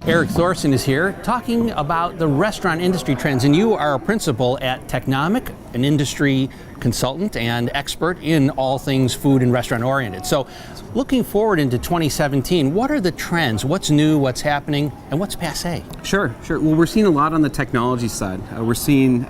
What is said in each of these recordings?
Erik Thoresen is here talking about the restaurant industry trends, and you are a principal at Technomic, an industry consultant and expert in all things food and restaurant oriented. So looking forward into 2017, what are the trends? What's new, what's happening, and what's passé? Sure. Well, we're seeing a lot on the technology side. We're seeing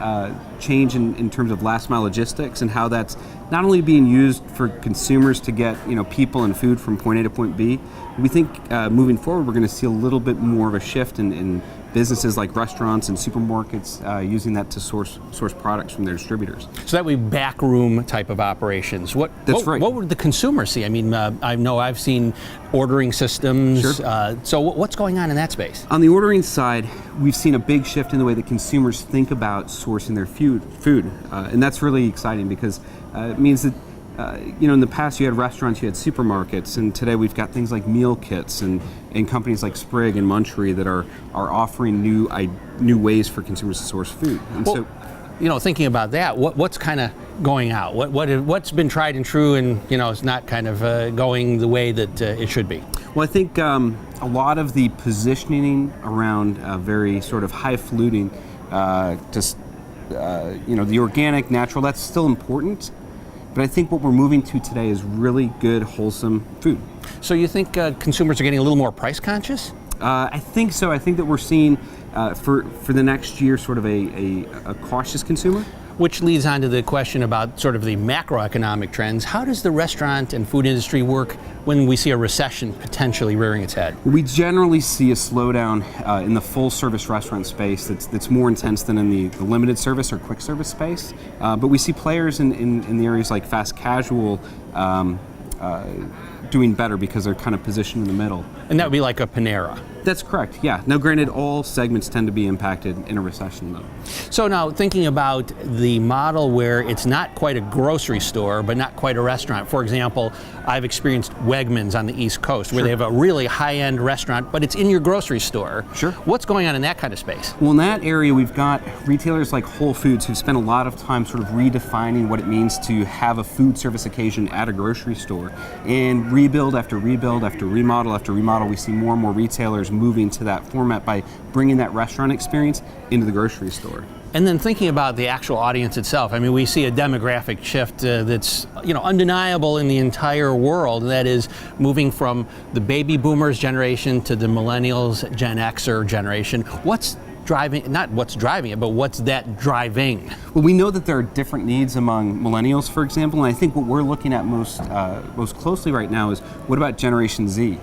change in terms of last mile logistics and how that's not only being used for consumers to get people and food from point A to point B. We think moving forward we're going to see a little bit more of a shift in businesses like restaurants and supermarkets using that to source products from their distributors. So that would be backroom type of operations. Right. What would the consumer see? I mean, I know I've seen ordering systems. Sure. So what's going on in that space? On the ordering side, we've seen a big shift in the way that consumers think about sourcing their food, and that's really exciting because it means that in the past you had restaurants, you had supermarkets, and today we've got things like meal kits and companies like Sprig and Munchery that are offering new ways for consumers to source food. And thinking about that, what's kind of going out? What's been tried and true, and is not kind of going the way that it should be? Well, I think a lot of the positioning around very sort of highfalutin, the organic, natural, that's still important. But I think what we're moving to today is really good, wholesome food. So you think consumers are getting a little more price conscious? I think so. I think that we're seeing for the next year sort of a cautious consumer. Which leads on to the question about sort of the macroeconomic trends. How does the restaurant and food industry work when we see a recession potentially rearing its head? We generally see a slowdown in the full service restaurant space that's more intense than in the limited service or quick service space. But we see players in the areas like fast casual doing better because they're kind of positioned in the middle. And that would be like a Panera? That's correct, yeah. Now granted, all segments tend to be impacted in a recession though. So now thinking about the model where it's not quite a grocery store, but not quite a restaurant. For example, I've experienced Wegmans on the East Coast where they have a really high-end restaurant, but it's in your grocery store. Sure. What's going on in that kind of space? Well, in that area, we've got retailers like Whole Foods who've spent a lot of time sort of redefining what it means to have a food service occasion at a grocery store. And rebuild after rebuild after remodel, we see more and more retailers moving to that format by bringing that restaurant experience into the grocery store. And then thinking about the actual audience itself, I mean, we see a demographic shift that's undeniable in the entire world, and that is moving from the baby boomers generation to the millennials, Gen Xer generation. What's driving, not what's driving it, but what's that driving? Well, we know that there are different needs among millennials, for example, and I think what we're looking at most closely right now is what about Generation Z?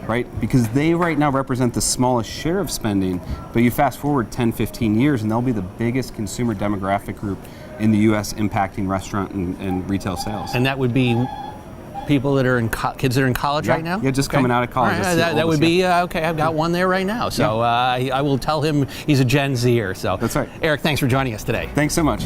Right? Because they right now represent the smallest share of spending, but you fast forward 10, 15 years and they'll be the biggest consumer demographic group in the U.S. impacting restaurant and retail sales. And that would be people that are kids that are in college right now? Yeah, just coming out of college. Right, that would be, okay, I've got one there right now. So I will tell him he's a Gen Zer. So that's right. Erik, thanks for joining us today. Thanks so much.